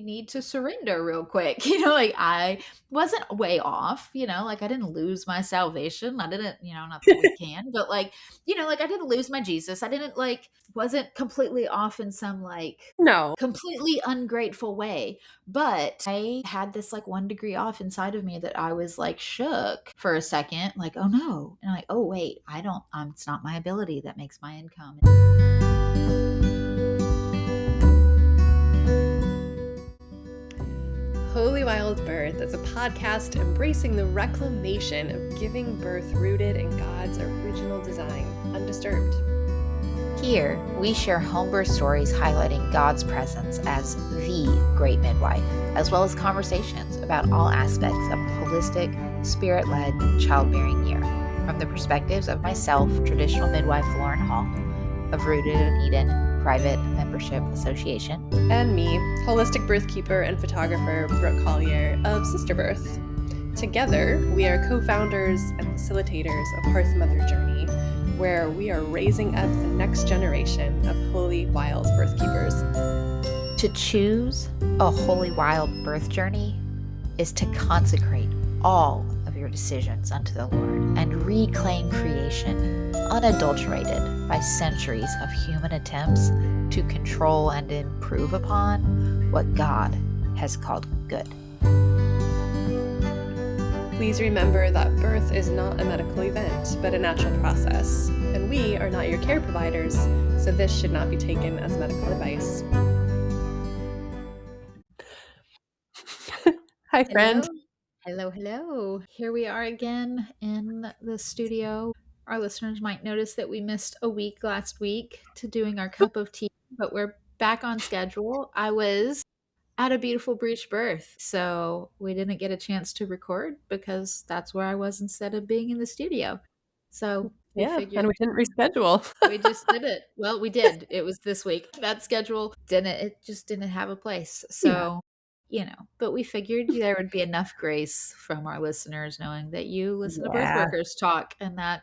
need to surrender real quick. Like I wasn't way off, like I didn't lose my salvation. I didn't, not that we can, but like, like I didn't lose my Jesus. I didn't wasn't completely off in some No. completely ungrateful way. But I had this 1 degree off inside of me that I was shook for a second, oh no. And I'm like, oh wait, it's not my ability that makes my income. Holy Wild Birth is a podcast embracing the reclamation of giving birth rooted in God's original design, undisturbed. Here, we share homebirth stories highlighting God's presence as the great midwife, as well as conversations about all aspects of a holistic, spirit-led childbearing year, from the perspectives of myself, traditional midwife Lauren Hall, of Rooted in Eden Private Membership Association, and me, holistic birth keeper and photographer Brooke Collier of Sister Birth. Together, we are co-founders and facilitators of Hearthmother Journey, where we are raising up the next generation of holy wild birth keepers. To choose a holy wild birth journey is to consecrate all of your decisions unto the Lord and reclaim creation unadulterated by centuries of human attempts to control and improve upon what God has called good. Please remember that birth is not a medical event, but a natural process, and we are not your care providers, so this should not be taken as medical advice. Hi, friend. Hello. Here we are again in the studio. Our listeners might notice that we missed a week last week to doing our cup of tea, but we're back on schedule. I was at a beautiful breech birth, so we didn't get a chance to record because that's where I was instead of being in the studio. So we figured, and we didn't reschedule. We just did it. Well, we did. It was this week. That schedule just didn't have a place. So, but we figured there would be enough grace from our listeners knowing that you listen to birth workers talk and that,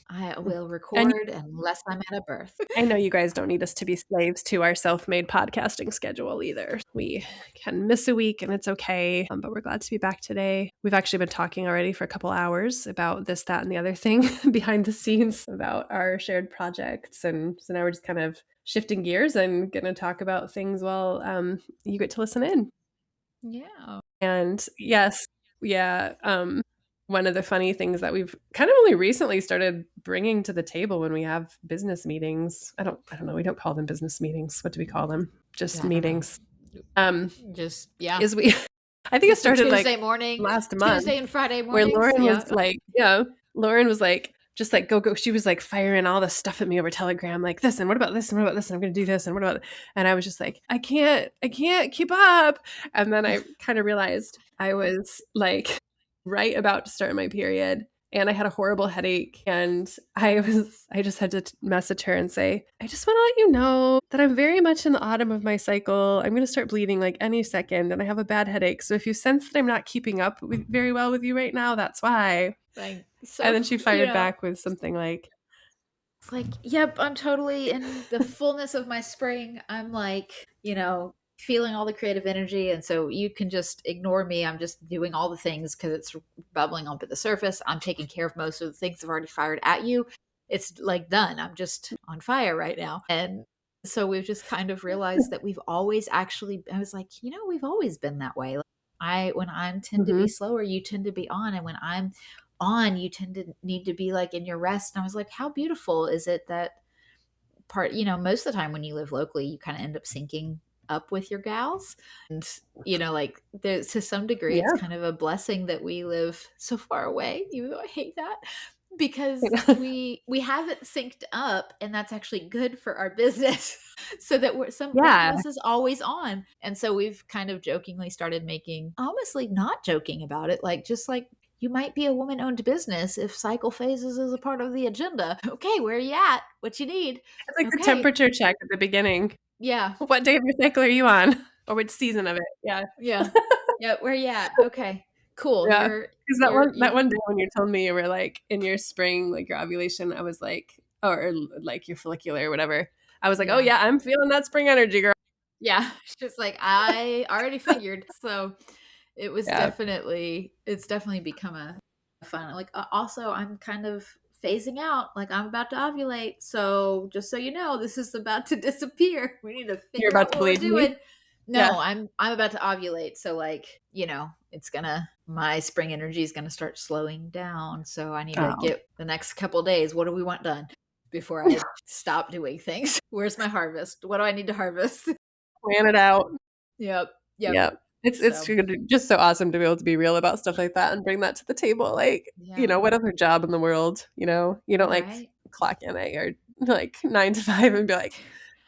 I will record unless I'm at a birth. I know you guys don't need us to be slaves to our self-made podcasting schedule either. We can miss a week and it's okay, but we're glad to be back today. We've actually been talking already for a couple hours about this, that, and the other thing behind the scenes about our shared projects. And so now we're just kind of shifting gears and going to talk about things while you get to listen in. Yeah. And yes, one of the funny things that we've kind of only recently started bringing to the table when we have business meetings. I don't know. We don't call them business meetings. What do we call them? Just meetings. Is we? I think it started Tuesday morning, last month, Tuesday and Friday morning. Where Lauren was Lauren was just go. She was firing all the stuff at me over Telegram, this and what about this and what about this and I'm going to do this and what about, and I was just I can't keep up. And then I kind of realized I was right about to start my period and I had a horrible headache and I just had to message her and say, I just want to let you know that I'm very much in the autumn of my cycle. I'm going to start bleeding any second and I have a bad headache. So if you sense that I'm not keeping up very well with you right now, that's why. So, and then she fired back with something yep, I'm totally in the fullness of my spring. I'm feeling all the creative energy. And so you can just ignore me. I'm just doing all the things because it's bubbling up at the surface. I'm taking care of most of the things I've already fired at you. It's done. I'm just on fire right now. And so we've just kind of realized that we've always I was we've always been that way. When I tend to be slower, you tend to be on. And when I'm on, you tend to need to be in your rest. And I was how beautiful is it that most of the time when you live locally, you kind of end up syncing up with your gals. And, there's to some degree, it's kind of a blessing that we live so far away, even though I hate that, because we haven't synced up, and that's actually good for our business so that one of us is always on. And so we've kind of jokingly started making, honestly not joking about it, you might be a woman-owned business if cycle phases is a part of the agenda. Okay, where are you at? What you need? It's the temperature check at the beginning. Yeah. What day of your cycle are you on? Or which season of it? Yeah. Yeah. Yeah. Where are you at? Okay, cool. Yeah. Because that one day when you told me you were in your spring, your ovulation, I was or your follicular or whatever. I was oh yeah, I'm feeling that spring energy, girl. Yeah, she's like, "I already figured." So, Yeah. it's definitely become a fun like, also, I'm kind of phasing out, like, I'm about to ovulate, so just so you know, this is about to disappear. We need to You're figure about out to what we're believe me? doing. No, Yeah. I'm about to ovulate, so, like, it's gonna my spring energy is gonna start slowing down, so I need to Oh. get the next couple days, what do we want done before I stop doing things? Where's my harvest? What do I need to harvest? Plan it out. Yep, yep. Yep. It's So, just so awesome to be able to be real about stuff like that and bring that to the table, like, yeah, what other job in the world, you don't, like, right? clock in at your, like, 9 to 5 and be like,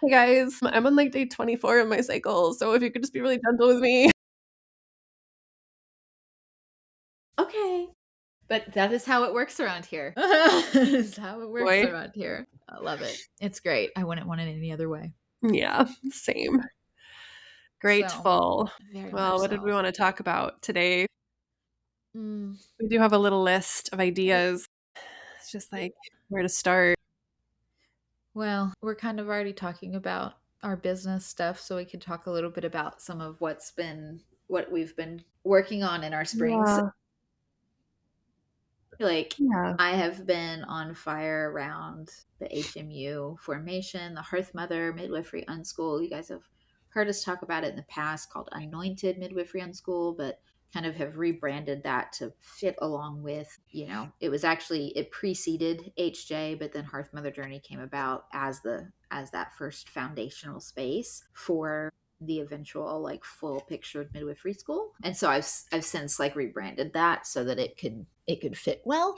"Hey, guys, I'm on, like, day 24 of my cycle, so if you could just be really gentle with me." Okay. But that is how it works around here. Is how it works Boy. around here. I love it. It's great. I wouldn't want it any other way. Yeah, same. So, Grateful. very much Well, what did we so. wanna talk about today? Mm. We do have a little list of ideas. It's just, like, where to start. Well, we're kind of already talking about our business stuff, so we could talk a little bit about some of what we've been working on in our springs. Yeah. Like, Yeah. I have been on fire around the HMU formation, the Hearthmother Midwifery Unschool. You guys have heard us talk about it in the past, called Anointed Midwifery Unschool, but kind of have rebranded that to fit along with, it preceded HJ, but then Hearthmother Journey came about as that first foundational space for the eventual like full pictured midwifery school. And so I've since like rebranded that so that it could fit well,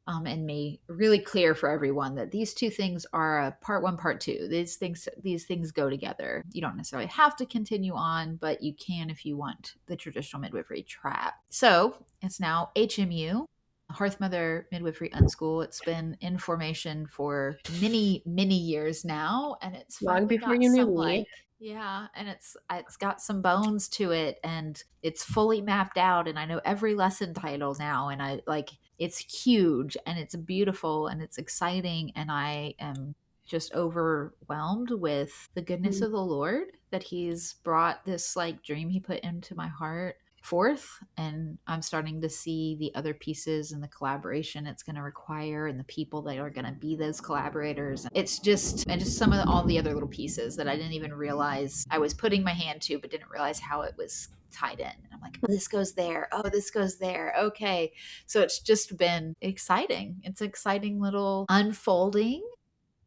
and made really clear for everyone that these two things are a part one, part two. These things go together. You don't necessarily have to continue on, but you can if you want the traditional midwifery track. So it's now HMU, Hearthmother Midwifery Unschool. It's been in formation for many, many years now, and it's Long finally before got you knew some me. like yeah, and it's got some bones to it, and it's fully mapped out, and I know every lesson title now, and I like it's huge and it's beautiful and it's exciting, and I am just overwhelmed with the goodness Mm. of the Lord that He's brought this like dream He put into my heart forth, and I'm starting to see the other pieces and the collaboration it's going to require and the people that are going to be those collaborators. It's just and just some of all the other little pieces that I didn't even realize I was putting my hand to, but didn't realize how it was tied in. And I'm like, oh, this goes there, oh, this goes there, okay. So it's just been exciting. It's exciting little unfolding.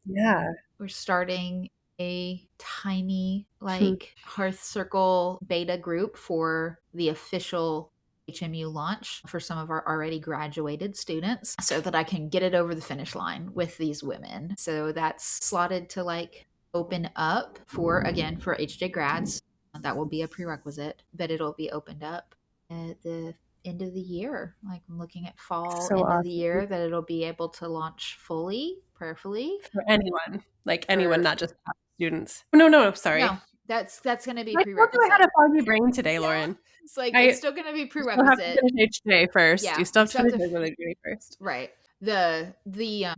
Yeah. We're starting a tiny Hmm. like Hearth Circle beta group for the official HMU launch for some of our already graduated students so that I can get it over the finish line with these women. So that's slotted to like open up for HJ grads. That will be a prerequisite, but it'll be opened up at the end of the year. Like I'm looking at fall, So end of the awesome. year, that it'll be able to launch fully, prayerfully. For anyone, like, anyone, For not just students. No, no, sorry. no, that's going to be I told you I had prerequisite. a foggy brain today, Yeah, Lauren. it's like it's I still going to be You still have to prerequisite. finish HJ first. You Yeah, still you have to still have finish to Hearthmother Journey first. right. The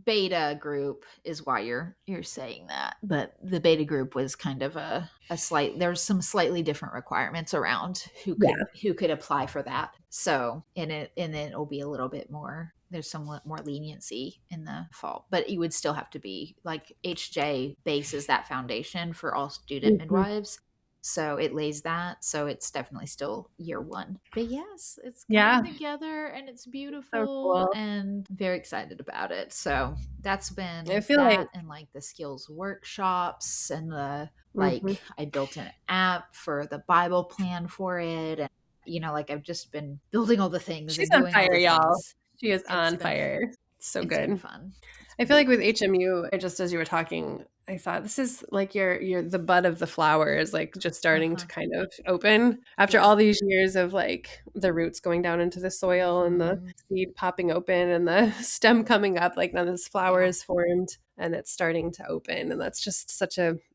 beta group is why you're saying that, but the beta group was kind of a slight. There's some slightly different requirements around Yeah. who could apply for that. So and then it'll be a little bit more. There's somewhat more leniency in the fall, but you would still have to be like HJ bases that foundation for all student Mhm. midwives. So it lays that. So it's definitely still year one. But yes, it's Yeah. coming together and it's So beautiful cool. and I'm very excited about it. So that's I been feel like that and like the skills workshops and the Mhm. like I built an app for the Bible plan for it. And like I've just been building all the things She's and on doing all fire, the y'all. things. She is It's on been fire. So it's been good. fun. It's I been feel like with fun. HMU, just as you were talking, I thought this is like your the bud of the flower is like just starting to Uh-huh. kind of open after Yeah. all these years of like the roots going down into the soil and the Mhm. seed popping open and the stem coming up. Like now this flower Yeah. is formed and it's starting to open. And that's just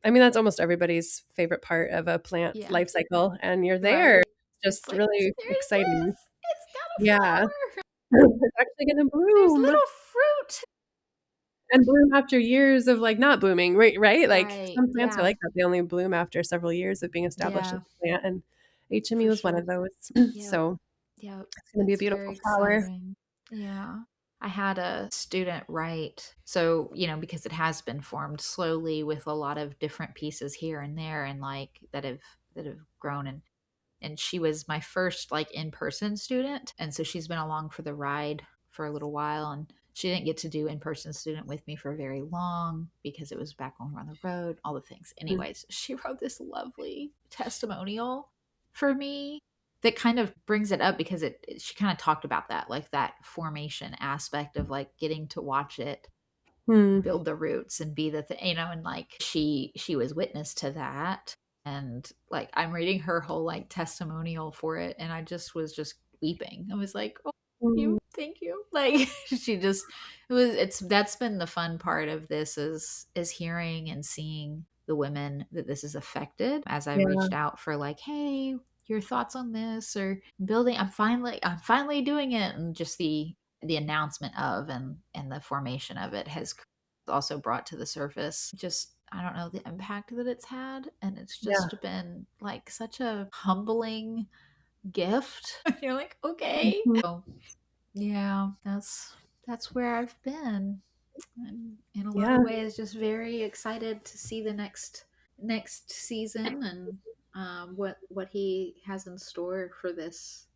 I mean, that's almost everybody's favorite part of a plant Yeah. life cycle. And you're there. Right. It's It's just like really there it exciting. is. It's got a Yeah. flower. It's actually going to There's bloom. little fruit. and bloom after years of, like, not blooming, right? Like, Right. some plants are Yeah. like that, they only bloom after several years of being established as Yeah, a plant, and HME for was one sure. of those. Yep. So, Yep. it's gonna be a It's beautiful very flower. exciting. Yeah. I had a student write, so, because it has been formed slowly with a lot of different pieces here and there and like that have grown, and she was my first like in-person student, and so she's been along for the ride for a little while, and she didn't get to do in-person student with me for very long because it was back when we were on the road, all the things. Mm. Anyways, she wrote this lovely testimonial for me that kind of brings it up because she kind of talked about that, like that formation aspect of like getting to watch it Hmm. build the roots and be the thing, and like she was witness to that. And like I'm reading her whole like testimonial for it, and I just was just weeping. I was like, oh, Mm. thank you. Like she just it's that's been the fun part of this is hearing and seeing the women that this has affected as I've Yeah, reached out for like, hey, your thoughts on this or building. I'm finally doing it, and just the announcement of and the formation of it has also brought to the surface just I don't know the impact that it's had, and it's yeah. just been like such a humbling gift. You're like, okay. Mhm. So yeah, that's where I've been. I'm in a lot Yeah, of ways just very excited to see the next season and what he has in store for this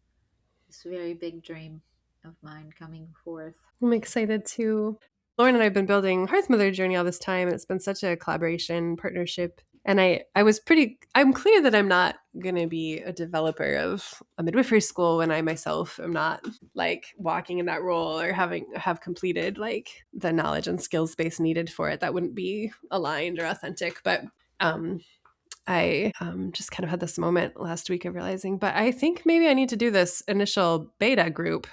very big dream of mine coming forth. I'm excited too. Lauren and I have been building Hearthmother Journey all this time, and it's been such a collaboration, partnership. And I'm clear that I'm not going to be a developer of a midwifery school when I myself am not like walking in that role or have completed like the knowledge and skills base needed for it. That wouldn't be aligned or authentic. But um, I just kind of had this moment last week of realizing, but I think maybe I need to do this initial beta group.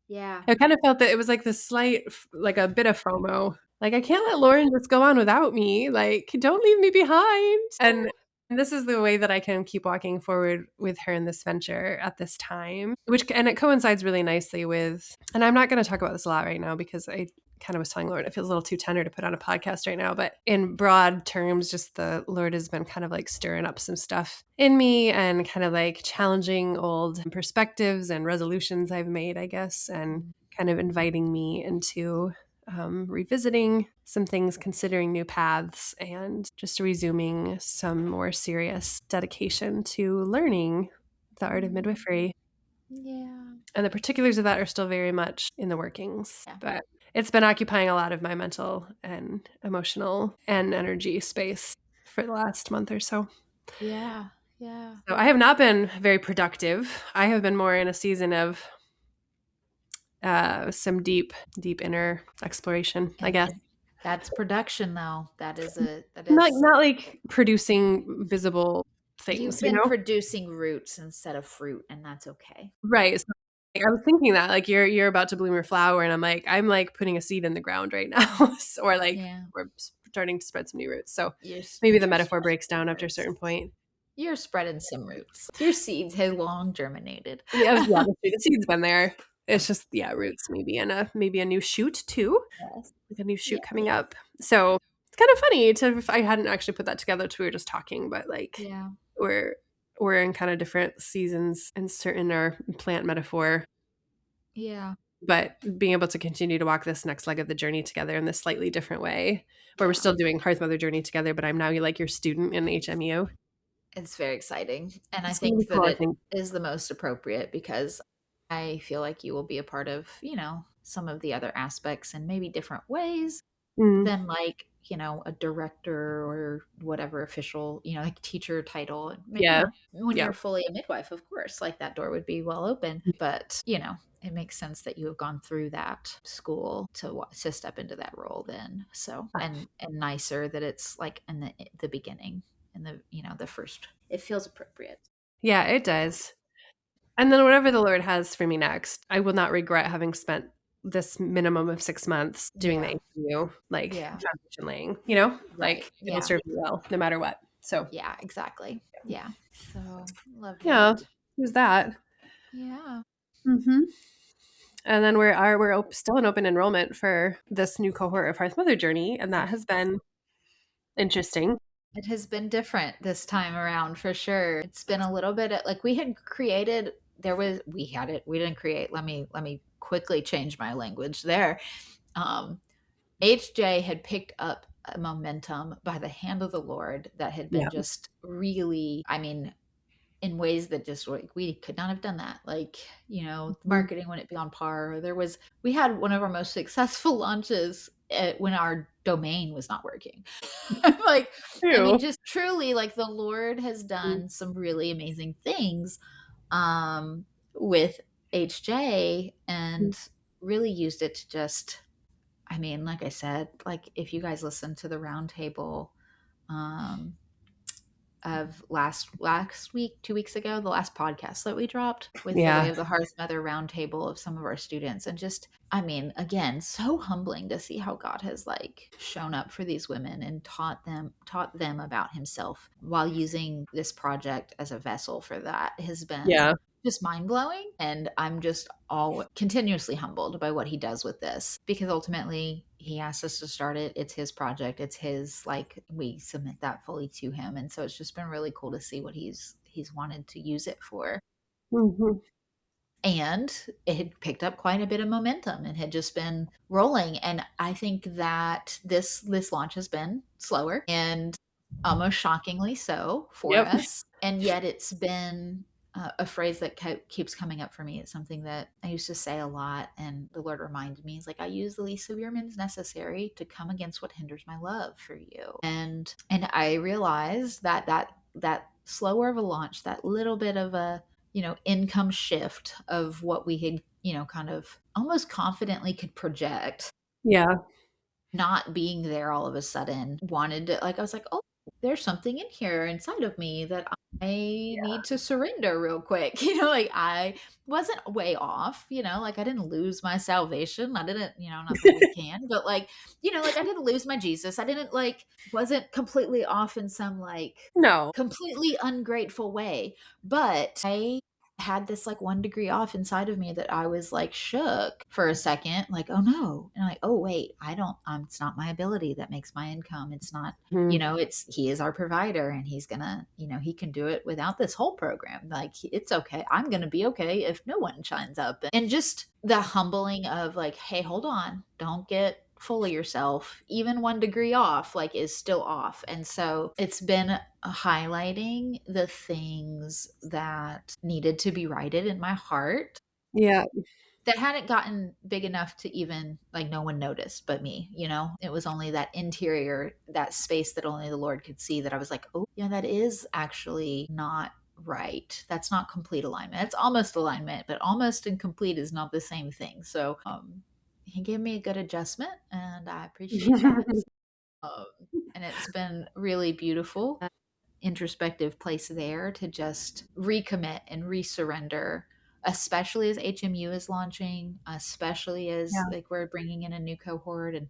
Yeah. I kind of felt that it was like this like a bit of FOMO. Like, I can't let Lauren just go on without me. Like, don't leave me behind. And this is the way that I can keep walking forward with her in this venture at this time, and it coincides really nicely with, and I'm not going to talk about this a lot right now because I kind of was telling Lauren it feels a little too tender to put on a podcast right now. But in broad terms, just the Lord has been kind of like stirring up some stuff in me and kind of like challenging old perspectives and resolutions I've made, I guess, and kind of inviting me into revisiting some things, considering new paths, and just resuming some more serious dedication to learning the art of Mm. midwifery. Yeah. And the particulars of that are still very much in the workings, Yeah. but it's been occupying a lot of my mental and emotional and energy space for the last month or so. Yeah. Yeah. So I have not been very productive. I have been more in a season of some deep inner exploration, I guess. And that's production though. That is Not like producing visible you've things, you been know? producing roots instead of fruit, and that's okay. Right. So, like, I was thinking that like you're about to bloom your flower, and I'm like putting a seed in the ground right now, or like Yeah. we're starting to spread some new roots. So You're maybe the you're metaphor spreading breaks some down after a roots. certain point. You're spreading some roots. Your seeds have long germinated. Yeah, the seed's been there. It's just roots maybe, and maybe a new shoot too, Yes. like a new Yeah. shoot coming up. So it's kind of funny I hadn't actually put that together till we were just talking, but like Yeah. we're we're in kind of different seasons and certain our plant metaphor, Yeah. but being able to continue to walk this next leg of the journey together in this slightly different way, where we're Yeah. still doing Hearthmother Journey together, but I'm now like your student in HMU. It's very exciting. And I It's gonna be think that cool, I it think. is the most appropriate because I feel like you will be a part of, some of the other aspects in maybe different ways Mm, than like, a director or whatever official, like teacher title. And, yeah, when yeah, you're fully a midwife, of course, like that door would be well open. But, it makes sense that you have gone through that school to step into that role then. So, and nicer that it's like in the beginning and the first, it feels appropriate. yeah. It does. And then whatever the Lord has for me next, I will not regret having spent this minimum of 6 months doing the Yeah. HMU, like Yeah. foundation laying. You know, Right. like it'll Yeah. serve me well no matter what. So Yeah, exactly. Yeah. So love yeah, that. there's that. Yeah. Hmm. And then still in open enrollment for this new cohort of Hearthmother Journey, and that has been interesting. It has been different this time around for sure. It's been a little bit like we had created there was we had it we didn't create let me quickly change my language there. um HJ had picked up a momentum by the hand of the Lord that had been Yeah. just really, I mean, in ways that just like we could not have done that. Like, Mhm. marketing wouldn't be on par. We had one of our most successful launches when our domain was not working. Like, I mean, True. just truly, like the Lord has Mhm. done some really amazing things with HJ and really used it to just, I mean, like I said, like if you guys listen to the roundtable um, of last week, 2 weeks ago, the last podcast that we dropped with the Yeah. Way of the Hearth Mother roundtable of some of our students, and just, I mean, again, so humbling to see how God has like shown up for these women and taught them about Himself while using this project as a vessel for that has been Yeah. just mind blowing. And I'm just all continuously humbled by what he does with this because ultimately he asked us to start it. It's his project. It's his, like, we submit that fully to him. And so it's just been really cool to see what he's wanted to use it for. Mhm. And it had picked up quite a bit of momentum and had just been rolling. And I think that this launch has been slower and almost shockingly so for Yep. us. And yet it's been a phrase that keeps coming up for me. It's something that I used to say a lot, and the Lord reminded me. He's like, I use the least of your means necessary to come against what hinders my love for you. And I realized that slower of a launch, that little bit of a income shift of what we had, kind of almost confidently could project, Yeah. not being there all of a sudden, wanted to, like, I was like, oh, there's something in here inside of me that I need to surrender real quick. Like I wasn't way off, like I didn't lose my salvation. I didn't, not that we can, but like, like I didn't lose my Jesus. I didn't like, wasn't completely off in some like No. completely ungrateful way. But I had this like 1 degree off inside of me that I was like shook for a second, like, oh no. And like, oh wait, I don't, it's not my ability that makes my income. It's not, Mhm. it's, he is our provider and he's gonna, he can do it without this whole program. Like, it's okay. I'm gonna be okay if no one shines up. And just the humbling of like, hey, hold on, don't get full of yourself. Even 1 degree off, like, is still off. And so it's been highlighting the things that needed to be righted in my heart Yeah. that hadn't gotten big enough to even like no one noticed but me. It was only that interior, that space that only the Lord could see, that I was like, oh yeah, that is actually not right. That's not complete alignment. It's almost alignment, but almost and complete is not the same thing. So he gave me a good adjustment and I appreciate that. um, and it's been really beautiful, introspective place there to just recommit and resurrender, especially as HMU is launching, especially as Yeah. like we're bringing in a new cohort. And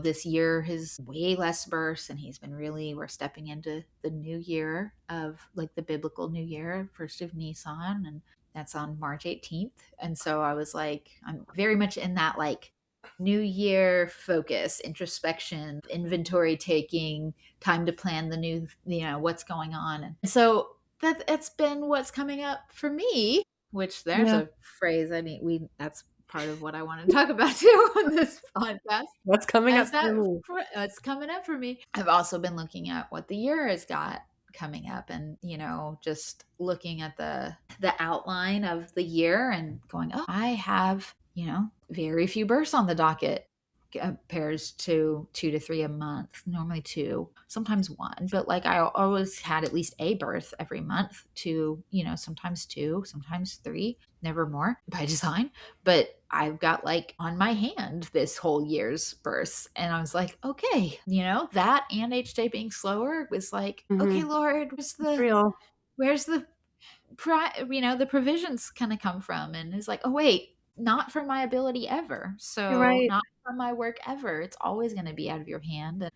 this year has way less bursts, and we're stepping into the new year of like the biblical new year, first of Nisan, and that's on March 18th. And so I was like, I'm very much in that like new year focus, introspection, inventory taking, time to plan the new, what's going on. And so that's been what's coming up for me, which there's Yeah. a phrase, I mean, that's part of what I want to talk about too on this podcast. What's coming up As for me? that's coming up for me. I've also been looking at what the year has got coming up, and just looking at the outline of the year and going, oh, I have very few births on the docket compares to 2 to 3 a month, normally two, sometimes one. But like I always had at least a birth every month, to, sometimes two, sometimes three, never more by design. But I've got like on my hand this whole year's births. And I was like, okay, that and HJ being slower was like, okay, Mhm. Lord, It's real. where's the the provisions kind of come from? And it's like, oh wait, not from my ability ever, You're so right. not from my work ever, it's always going to be out of your hand.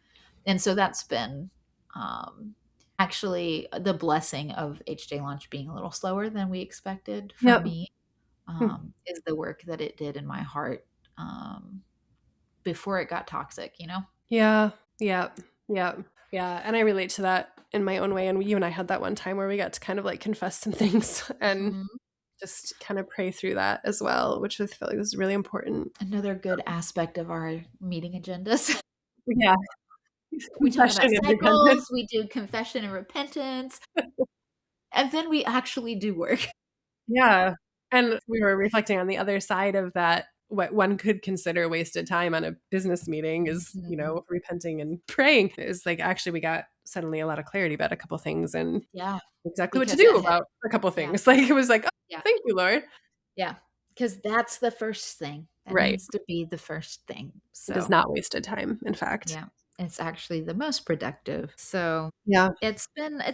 And so that's been um actually the blessing of HJ launch being a little slower than we expected for Yep. me. Hmm. is the work that it did in my heart, um, before it got toxic, you know? Yeah. Yeah. Yeah. Yeah. And I relate to that in my own way. And you and I had that one time where we got to kind of like confess some things and Mhm. just kind of pray through that as well, which I feel like was really important. Another good aspect of our meeting agendas. Yeah. We talk Confession about and repentance. cycles, we do confession and repentance, and then we actually do work. Yeah. And we were reflecting on the other side of that, what one could consider wasted time on a business meeting is, Mhm. repenting and praying. Is like actually we got suddenly a lot of clarity about a couple things and Yeah, exactly what to because do it had about a couple yeah, things. Like it was like, "Oh, yeah, thank you, Lord." yeah, because that's the first thing. That Right. needs to be the first thing. It is So, not wasted time, in fact. yeah, it's actually the most productive. So, Yeah. it's been a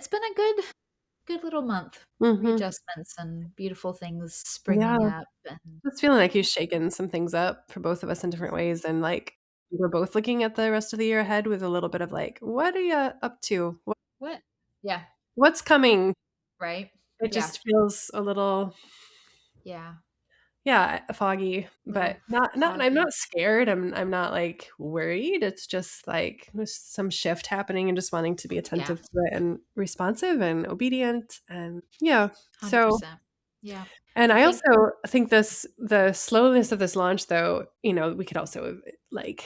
good little month. Mhm. Readjustments and beautiful things Yeah. springing up and It's feeling like yeah. he's shaken some things up for both of us in different ways, and, like, we're both looking at the rest of the year ahead with a little bit of, like, "What are you up to? What? Yeah, What's coming?" right? It Yeah, just feels a little, yeah. yeah, foggy, but Little not I'm foggy. not scared, I'm not, like, worried, it's just, like, there's some shift happening and just wanting to be Yeah, attentive to it and responsive and obedient, and yeah, so 100%. Yeah. and I I think also think the slowness of this launch, though, we could also, like,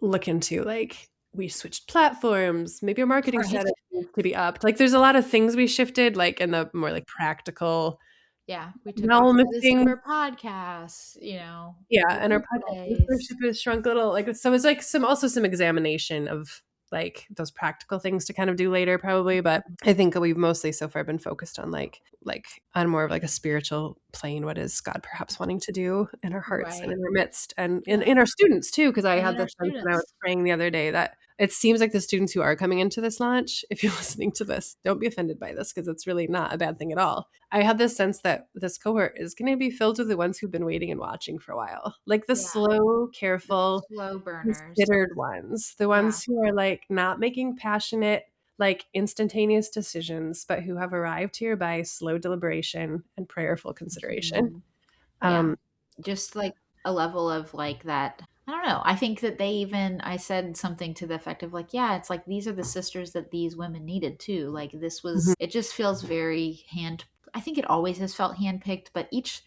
look into, like, we switched platforms, maybe our marketing right. strategy needs to be upped, like, there's a lot of things we shifted, like, in the more, like, practical Yeah, we took off realm of the things. December podcasts, Yeah, the and our podcast replays. listenership has shrunk a little, like, so it's, like, some examination of, like, those practical things to kind of do later probably, but Mhm. I think we've mostly so far been focused on, like, on more of, like, a spiritual plane, what is God perhaps wanting to do in our hearts and Right. in our midst and in Yeah, our students too, because I and had then our this sense when I was students. praying the other day that it seems like the students who are coming into this launch, if you're listening to this, don't be offended by this because it's really not a bad thing at all. I had this sense that this cohort is gonna be filled with the ones who've been waiting and watching for a while, like the Yeah, slow, the careful, slow burners. considered ones, the Yeah. ones who are, like, not making passionate, like, instantaneous decisions, but who have arrived here by slow deliberation and prayerful consideration. Mhm. Yeah. Um Just, like, a level of, like, that I don't know, I think that they even I said something to the effect of, like, "Yeah, it's like these are the sisters that these women needed too." Like, this Mhm. was it just feels very hand I think it always has felt handpicked, but each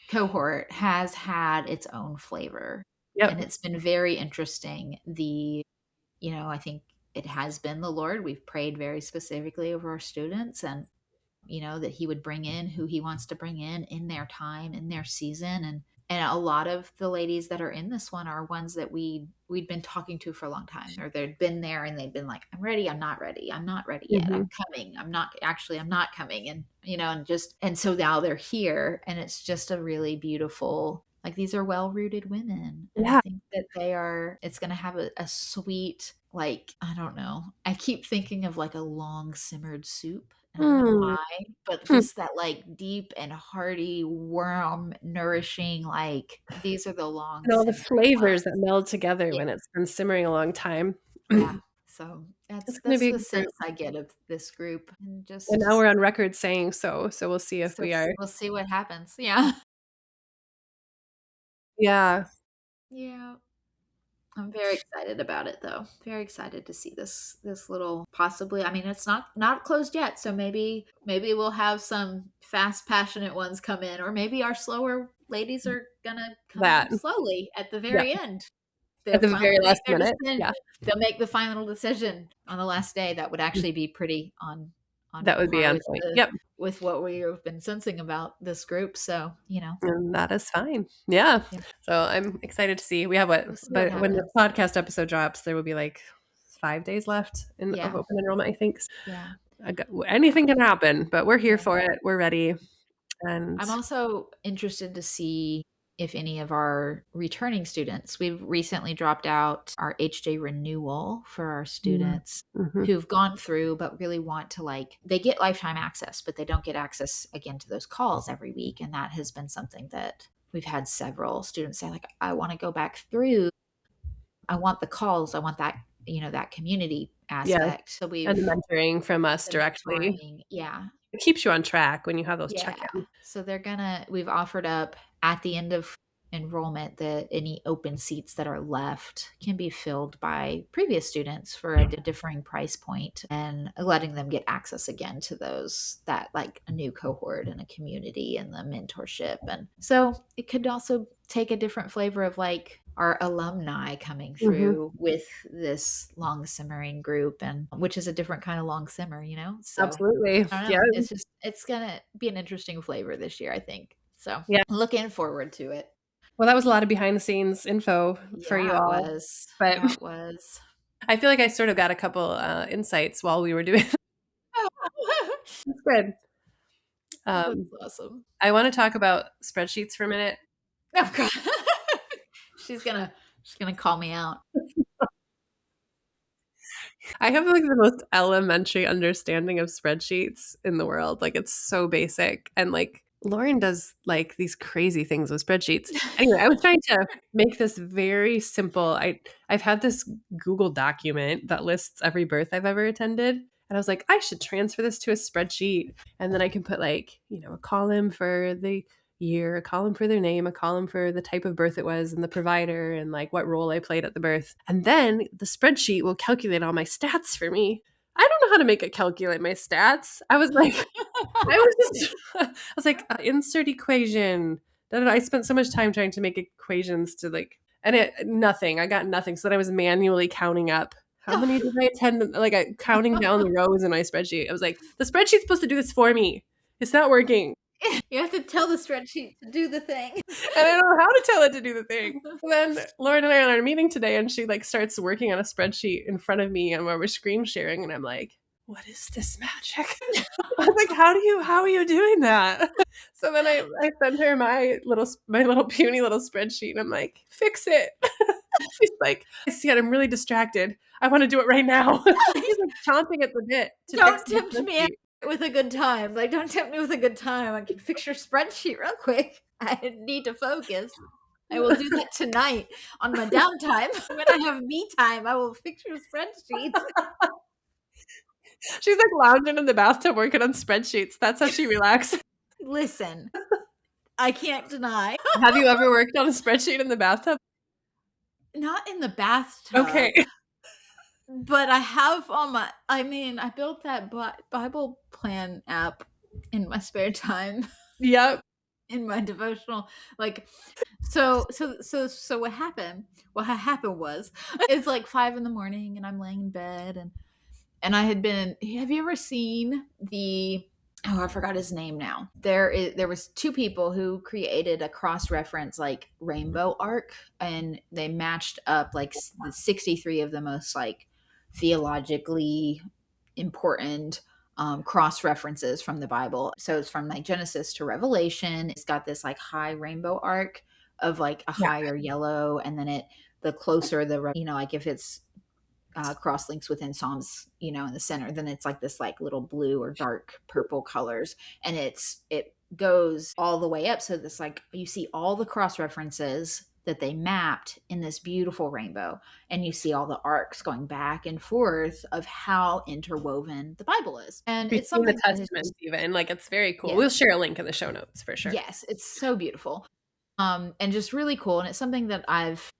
cohort has had its own flavor, and Yep. it's been very interesting. I think it has been the Lord. We've prayed very specifically over our students and that he would bring in who he wants to bring in their time, in their season, and a lot of the ladies that are in this one are ones that we'd been talking to for a long time, or they'd been there and they'd been like, I'm ready, I'm not ready, I'm not ready yet, I'm Mhm. coming, I'm not coming, and and so now they're here, and it's just a really beautiful, like, these are well-rooted women, and I Yeah. think that it's going to have a sweet, like, I don't know, I keep thinking of like a long simmered soup, and I don't know Mm. why, but Hmm. just that, like, deep and hearty, warm, nourishing, like, these are the long And all the simmering flavors that ones. meld together Yeah, when it's been simmering a long time. yeah. So It's gonna that's be the great. sense I get of this group, and And just now we're on record saying so we'll see if so we are. we'll see what happens. Yeah. Yeah. Yeah. I'm very excited about it though. Very excited to see this little, possibly, I mean, it's not closed yet, so maybe we'll have some fast passionate ones come in, or maybe our slower ladies are gonna come That. slowly at the Yep. very end. At They'll the very finally make last their minute. decision. Yeah. They'll make the final decision on the last day. That would Mm. actually be pretty on That would be par on with point. the Yep. with what we have been sensing about this group. So, And that is fine. Yeah. yeah, So I'm excited to see. We have what we'll see what but when the happens. podcast episode drops, there will be, like, 5 days left of Yeah, open enrollment, I think. yeah, Anything can happen, but we're here yeah. for it. We're ready, and I'm also interested to see if any of our returning students, we've recently dropped out our HJ renewal for our mm, students mhm. who've gone through but really want to, like, they get lifetime access, but they don't get access again to those calls every week. And that has been something that we've had several students say, like, I want to go back through. I want the calls. I want that community Yeah, aspect. So and we've the mentoring from us the directly. mentoring. Yeah. It keeps you on track when you have those Yeah. check-ins. So we've offered up at the end of enrollment that any open seats that are left can be filled by previous students for a differing price point, and letting them get access again to those, that like a new cohort and a community and the mentorship. And so it could also take a different flavor of like our alumni coming Mhm. through with this long simmering group, and which is a different kind of long simmer, so Absolutely. I don't Yeah. know. It's gonna be an interesting flavor this year, I think. So Yeah. looking forward to it. Well, that was a lot of behind the scenes info for you Yeah, it all, was. but Yeah, it was. I feel like I sort of got a couple, insights while we were doing That's good. That's Um, awesome. I wanna talk about spreadsheets for a minute. Oh god. she's gonna she's gonna call me out. I have, like, the most elementary understanding of spreadsheets in the world, like, it's so basic, and, like, Lauren does, like, these crazy things with spreadsheets. Anyway, I was trying to make this very simple. I've had this Google document that lists every birth I've ever attended, and I was like, "I should transfer this to a spreadsheet," and then I can put, like, a column for the year, a column for their name, a column for the type of birth it was and the provider and like what role I played at the birth. And then the spreadsheet will calculate all my stats for me. I don't know how to make it calculate my stats. I was like, I was just, I was like, insert equation. I spent so much time trying to make equations to like, and nothing. I got nothing. So then I was manually counting up how many did I attend, like counting down the rows in my spreadsheet. I was like, the spreadsheet's supposed to do this for me. It's not working. You have to tell the spreadsheet to do the thing. And I don't know how to tell it to do the thing. And then Lauren and I are on our meeting today, and she like starts working on a spreadsheet in front of me, and where we're screen sharing, and I'm like, "What is this magic?" I was like, how are you doing that?" So then I sent her my little puny little spreadsheet, and I'm like, "Fix it." She's like, "See, I'm really distracted. I want to do it right now." She's like chomping at the bit to fix Don't the tempt me spreadsheet. with a good time. Like, don't tempt me with a good time. I can fix your spreadsheet real quick. I need to focus. I will do that tonight on my downtime. When I have me time, I will fix your spreadsheet. She's like lounging in the bathtub working on spreadsheets. That's how she relaxes. Listen, I can't deny. Have you ever worked on a spreadsheet in the bathtub? Not in the bathtub, Okay. but I have on my I built that Bible plan app in my spare time Yep. in my devotional, like, so what happened was it's like 5 in the morning and I'm laying in bed, and have you ever seen the, oh, I forgot his name now. There was two people who created a cross reference like rainbow arc, and they matched up like the 63 of the most like theologically important cross references from the Bible. So it's from like Genesis to Revelation. It's got this like high rainbow arc of like a Yeah. higher yellow, and then the closer like if it's cross links within Psalms, in the center, then it's like this like little blue or dark purple colors, and it goes all the way up. So this like you see all the cross references that they mapped in this beautiful rainbow, and you see all the arcs going back and forth of how interwoven the Bible is, and it's Between the something that is testaments just, even, like, it's very cool. yeah, We'll share a link in the show notes for sure. yes, it's so beautiful, and just really cool. And it's something that if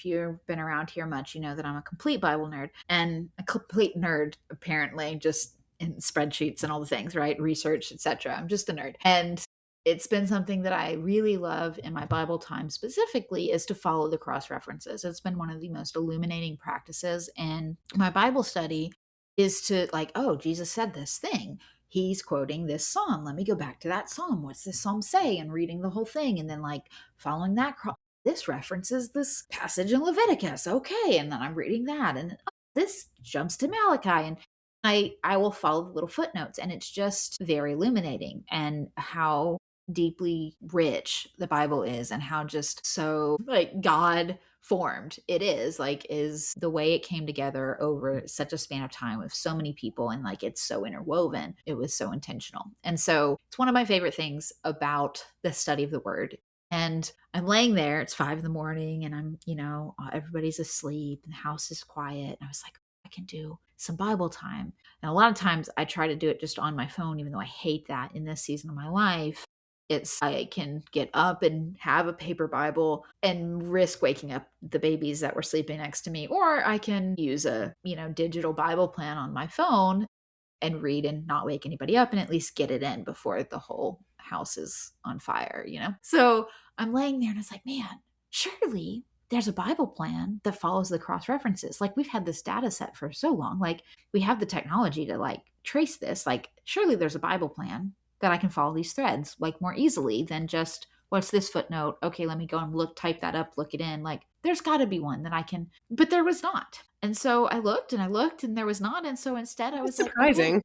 you've been around here much, you know that I'm a complete Bible nerd, and a complete nerd, apparently, just in spreadsheets and all the things, right? Research, etc. I'm just a nerd. And it's been something that I really love in my Bible time specifically, is to follow the cross references. It's been one of the most illuminating practices in my Bible study, is to like, oh, Jesus said this thing. He's quoting this psalm. Let me go back to that psalm. What's this psalm say? And reading the whole thing. And then like following that this references this passage in Leviticus. Okay. And then I'm reading that. And this jumps to Malachi. And I will follow the little footnotes. And it's just very illuminating, and how deeply rich the Bible is, and how just so like God formed it is, like, is the way it came together over such a span of time with so many people, and like it's so interwoven. It was so intentional. And so it's one of my favorite things about the study of the word. And I'm laying there, it's 5 in the morning, and I'm, everybody's asleep and the house is quiet. And I was like, I can do some Bible time. And a lot of times I try to do it just on my phone, even though I hate that in this season of my life. It's I can get up and have a paper Bible and risk waking up the babies that were sleeping next to me, or I can use a, digital Bible plan on my phone and read and not wake anybody up and at least get it in before the whole house is on fire. So I'm laying there and it's like, man, surely there's a Bible plan that follows the cross references. Like we've had this data set for so long. Like we have the technology to like trace this. Like surely there's a Bible plan that I can follow these threads like more easily than just what's this footnote? Okay, let me go and type that up, look it in. Like there's got to be one that I can, but there was not. And so I looked and there was not. And so instead I That's was like, okay, surprising.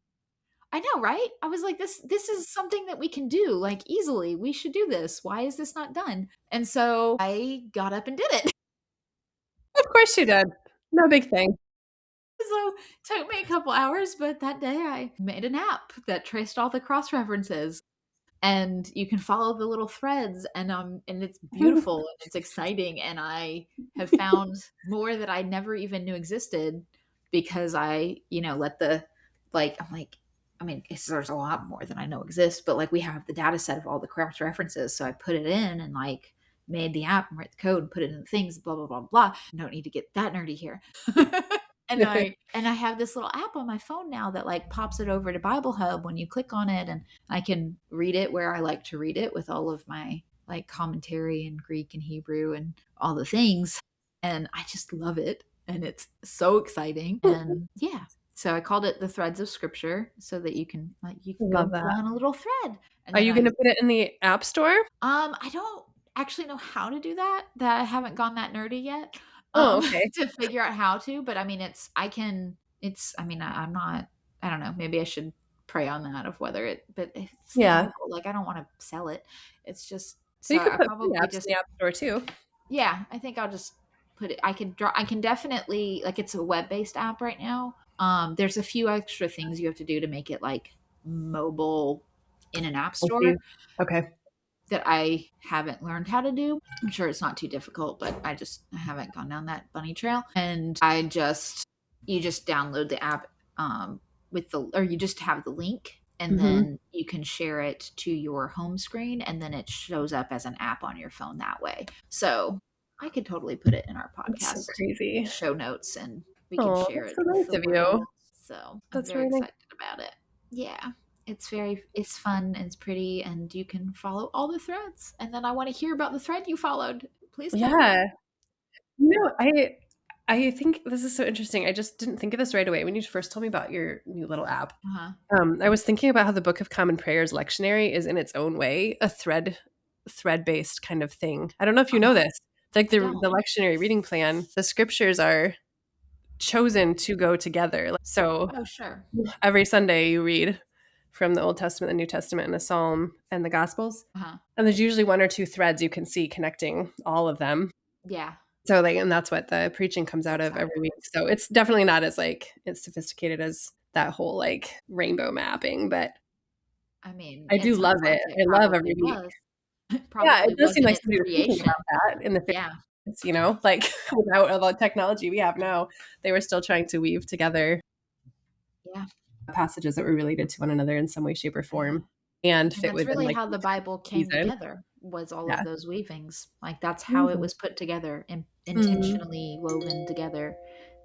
I know, right? I was like, this is something that we can do like easily. We should do this. Why is this not done? And so I got up and did it. Of course you did. No big thing. So it took me a couple hours, but that day I made an app that traced all the cross references and you can follow the little threads and it's beautiful and it's exciting and I have found more that I never even knew existed because I let the like I'm like I mean there's a lot more than I know exists, but like we have the data set of all the cross references, so I put it in and like made the app and write the code and put it in the things, blah blah blah blah. I don't need to get that nerdy here. And I have this little app on my phone now that like pops it over to Bible Hub when you click on it, and I can read it where I like to read it with all of my like commentary in Greek and Hebrew and all the things. And I just love it. And it's so exciting. And yeah. So I called it the threads of scripture so that you can go Love and pull that. on a little thread. And Are then you gonna put it in the App Store? I don't actually know how to do that. That I haven't gone that nerdy yet. Oh, okay. To figure out how to, but I mean I mean I'm not I don't know, maybe I should pray on that of whether it but it's the Yeah. Bible. Like I don't want to sell it. It's just So so you could I put free probably apps in just the App Store too. yeah, I think I'll just put it I can definitely like it's a web-based app right now. There's a few extra things you have to do to make it like mobile in an app I see. store Okay. that I haven't learned how to do. I'm sure it's not too difficult, but I haven't gone down that bunny trail. And you just download the app or you just have the link and Mhm. then you can share it to your home screen and then it shows up as an app on your phone that way. So I could totally put it in our That's so podcast crazy. show notes and we can Oh, share that's it so with nice the of you. world. So I'm That's very really nice. excited about it. Yeah. It's fun and it's pretty and you can follow all the threads. And then I want to hear about the thread you followed. Please tell me. Yeah. You know, I think this is so interesting. I just didn't think of this right away when you first told me about your new little app. Uh-huh. I was thinking about how the Book of Common Prayers lectionary is in its own way a thread-based kind of thing. I don't know if you know Uh-huh. this. Like I the don't. lectionary reading plan, the scriptures are chosen to go together. So Oh, sure. every Sunday you read from the Old Testament, the New Testament, and the Psalm and the Gospels. Uh-huh. And there's usually one or two threads you can see connecting all of them. Yeah. So like, and that's what the preaching comes out That's of how it every week. goes. So it's definitely not as like as sophisticated as that whole like rainbow mapping, but I mean, I it do love sounds it. like it I love every probably week. was. Yeah, Probably it does was seem in like its somebody was thinking creation. about that in the Yeah. 50s, like without all the technology we have now, they were still trying to weave together Yeah. passages that were related to one another in some way, shape, or Yeah. form and And fit that's within really like how the each Bible came season. together, was all Yeah. of those weavings. Like that's how it Mhm. was put together, Mhm. intentionally woven together.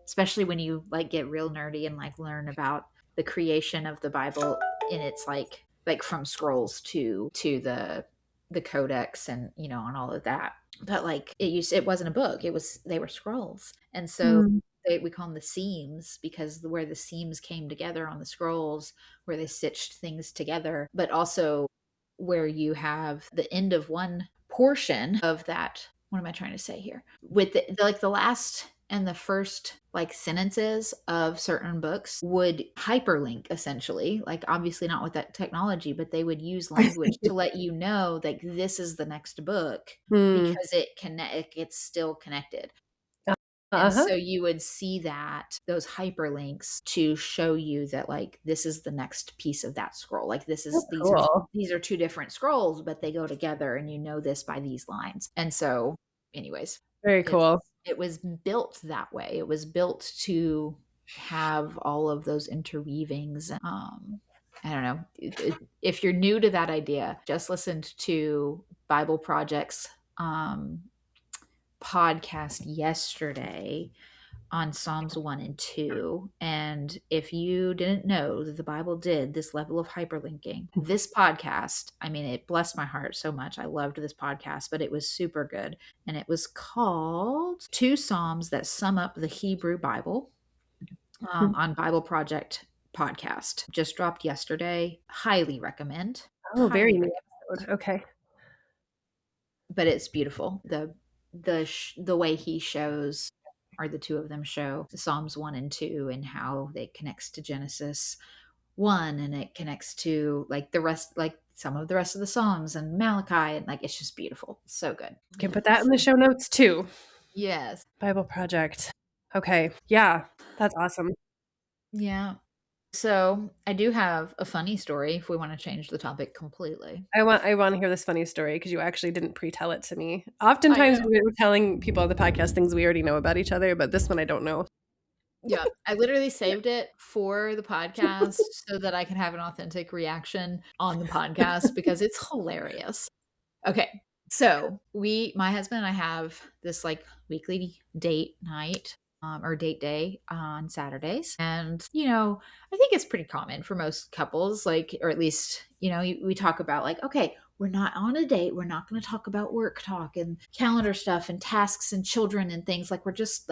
Especially when you like get real nerdy and like learn about the creation of the Bible in its like from scrolls to the codex and and all of that. But like it wasn't a book. They were scrolls. And so Mm. we call them the seams because where the seams came together on the scrolls where they stitched things together, but also where you have the end of one portion of that. What am I trying to say here? With like the last and the first like sentences of certain books would hyperlink essentially, like obviously not with that technology, but they would use I language see. to let you know like this is the next book Mm. because it's still connected. And Uh-huh. so you would see that those hyperlinks to show you that like this is the next piece of that scroll. Like That's cool. these are two different scrolls, but they go together and you know this by these lines. And so anyways, Very it cool. it was built that way. It was built to have all of those interweavings. I don't know. If you're new to that idea, just listened to Bible Project's um, podcast yesterday on Psalms 1 and 2. And if you didn't know that the Bible did this level of hyperlinking, this podcast, I mean, it blessed my heart so much. I loved this podcast, but it was super good. And it was called Two Psalms That Sum Up the Hebrew Bible on Bible Project podcast. Just dropped yesterday. Highly recommend. Oh, very Highly new recommend. episode. Okay. But it's beautiful. The way he shows, or the two of them show, the Psalms 1 and 2 and how they connects to Genesis 1, and it connects to like the rest, like some of the rest of the Psalms and Malachi, and like it's just beautiful. So good. Can put that in the show notes too. Yes. Bible Project. Okay. Yeah, that's awesome. Yeah. So I do have a funny story if we want to change the topic completely. I want to hear this funny story because you actually didn't pre-tell it to me. I Oftentimes know. we're telling people on the podcast things we already know about each other, but this one I don't know. Yeah, I literally saved it for the podcast so that I can have an authentic reaction on the podcast because it's hilarious. Okay. So my husband and I have this like weekly date night or date day on Saturdays. And, I think it's pretty common for most couples, like, or at least, we talk about like, okay, we're not on a date. We're not going to talk about work talk and calendar stuff and tasks and children and things. Like, we're just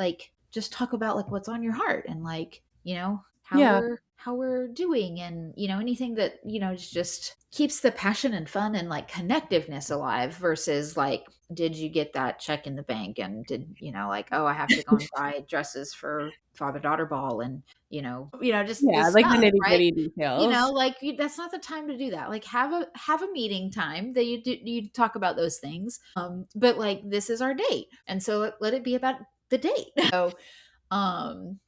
talk about like what's on your heart and like, how Yeah. we're doing, and anything that just keeps the passion and fun and like connectiveness alive versus like, did you get that check in the bank, and did like, oh, I have to go and buy dresses for father daughter ball, and just Yeah, this like the stuff, right? nitty-gritty details. Like that's not the time to do that. Like have a meeting time that you talk about those things, but like this is our date, and so let it be about the date. Um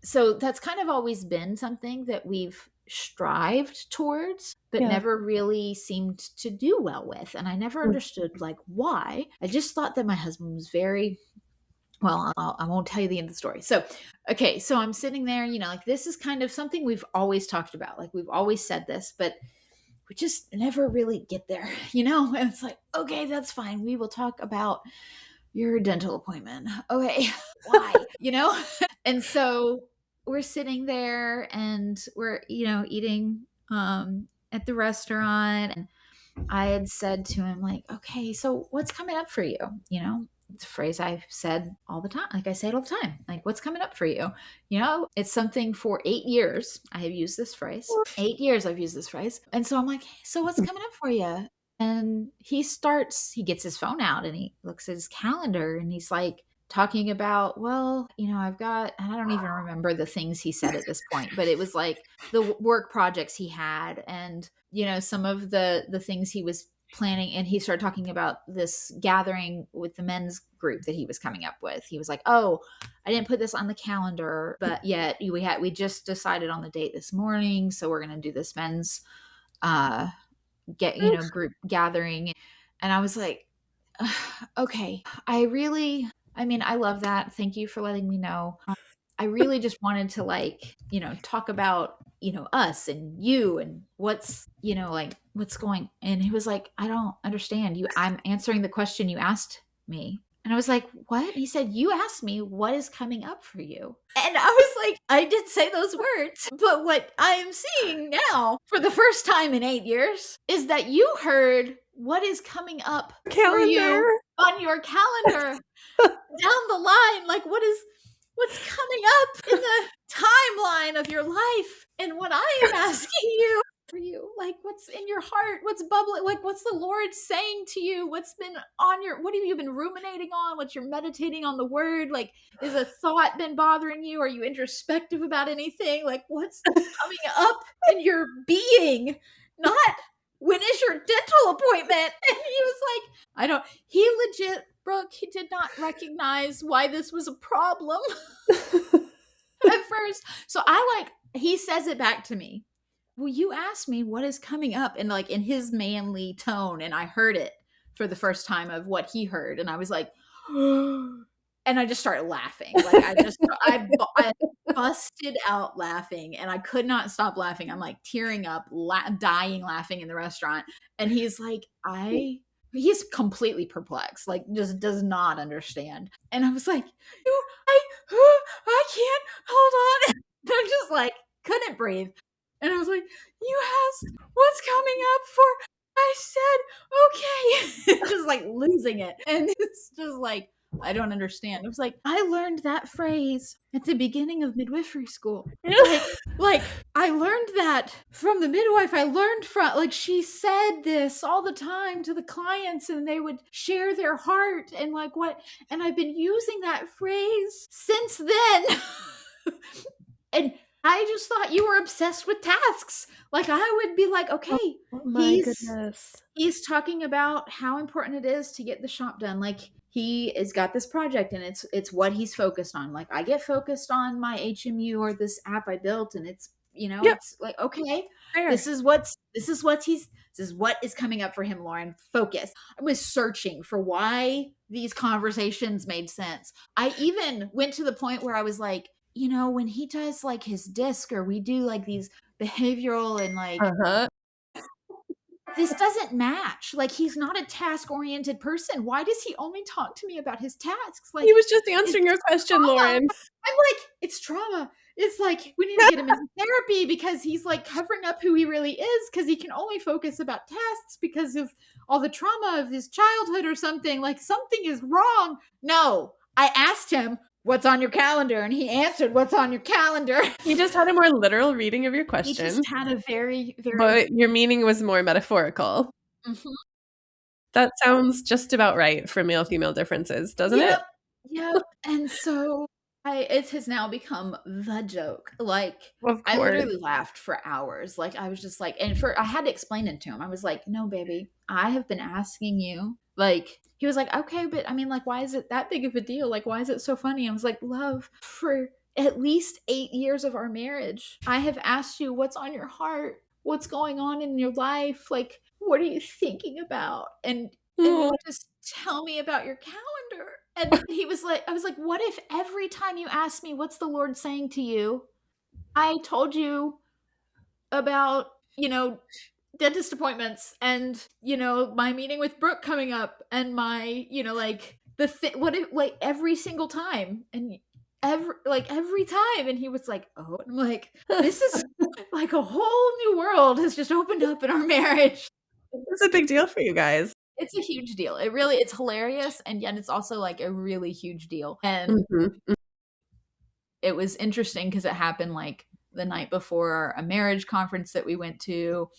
so that's kind of always been something that we've strived towards but Yeah. never really seemed to do well with, and I never understood like why. I just thought that my husband was very well. I won't tell you the end of the story. So okay, so I'm sitting there, like this is kind of something we've always talked about, like we've always said this, but we just never really get there. And it's like, okay, that's fine, we will talk about your dental appointment. Okay. Why? And so we're sitting there and we're, eating at the restaurant. And I had said to him, like, okay, so what's coming up for you? It's a phrase I've said all the time. Like I say it all the time. Like, what's coming up for you? It's something for 8 years. I have used this phrase. 8 years I've used this phrase. And so I'm like, hey, so what's coming up for you? And he gets his phone out and he looks at his calendar and he's like talking about, well, I've got, and I don't even remember the things he said at this point, but it was like the work projects he had and, some of the things he was planning. And he started talking about this gathering with the men's group that he was coming up with. He was like, oh, I didn't put this on the calendar, but yet we just decided on the date this morning. So we're going to do this men's, group gathering. And I was like, okay, I love that. Thank you for letting me know. I really just wanted to like, talk about, us and you and what's, like what's going. And he was like, I don't understand you. I'm answering the question you asked me. And I was like, what? And he said, you asked me what is coming up for you. And I was like, I did say those words. But what I am seeing now for the first time in 8 years is that you heard what is coming up for Calendar. you on your calendar down the line. Like, what's coming up in the timeline of your life. And what I am asking you for you, like what's in your heart, what's bubbling, like what's the Lord saying to you, what have you been ruminating on, what you're meditating on the word, like is a thought been bothering you, are you introspective about anything, like what's coming up in your being, not when is your dental appointment. And he was like, he legit, Brooke, he did not recognize why this was a problem at first. So he says it back to me. Well, you asked me what is coming up, and like in his manly tone, and I heard it for the first time of what he heard. And I was like, And I just started laughing. Like, I busted out laughing, and I could not stop laughing. I'm, like, tearing up, dying laughing in the restaurant, and he's completely perplexed, like, just does not understand. And I was like, "You I can't, hold on." I'm just, like, couldn't breathe. And I was like, "You asked what's coming up for." I said, "Okay." Just, like, losing it. And it's just like, I don't understand. It was like, I learned that phrase at the beginning of midwifery school. Like I learned that from the midwife. I learned from, like, she said this all the time to the clients, and they would share their heart and like what, and I've been using that phrase since then. And I just thought you were obsessed with tasks. Like, I would be like, Oh okay, my he's goodness. he's talking about how important it is to get the shop done. Like, he has got this project, and it's what he's focused on. Like, I get focused on my HMU or this app I built, and it's, Yep, it's like, okay, fair. this is what is coming up for him, Lauren. Focus. I was searching for why these conversations made sense. I even went to the point where I was like, when he does like his disc, or we do like these behavioral and like, Uh-huh. this doesn't match. Like, he's not a task oriented person. Why does he only talk to me about his tasks? Like, He was just it's answering your question, trauma. Lauren. I'm like, it's trauma. It's like, we need to get him into therapy because he's like covering up who he really is, because he can only focus about tasks because of all the trauma of his childhood or something. Like, something is wrong. No, I asked him, what's on your calendar? And he answered, what's on your calendar? He just had a more literal reading of your He just question, had a very, very, but your meaning was more metaphorical. mhm. That sounds just about right for male-female differences, doesn't it? Yep, yep, and so it has now become the joke. Like, Of I course. literally laughed for hours. Like, I was just like, I had to explain it to him. I was like, "No, baby, I have been asking you." Like, he was like, "Okay, but I mean, like, why is it that big of a deal? Like, why is it so funny?" I was like, "Love, for at least 8 years of our marriage, I have asked you what's on your heart, what's going on in your life, like, what are you thinking about? And you Oh, just tell me about your calendar." And he was like, I was like, "What if every time you ask me, what's the Lord saying to you, I told you about, dentist appointments, and, my meeting with Brooke coming up, and my, like, what if, like, every single time, and every time." And he was like, "Oh." And I'm like, this is like a whole new world has just opened up in our marriage. it's a big deal for you guys. It's a huge deal. It's hilarious, and yet it's also, like, a really huge deal, and Mhm. it was interesting because it happened, like, the night before a marriage conference that we went to,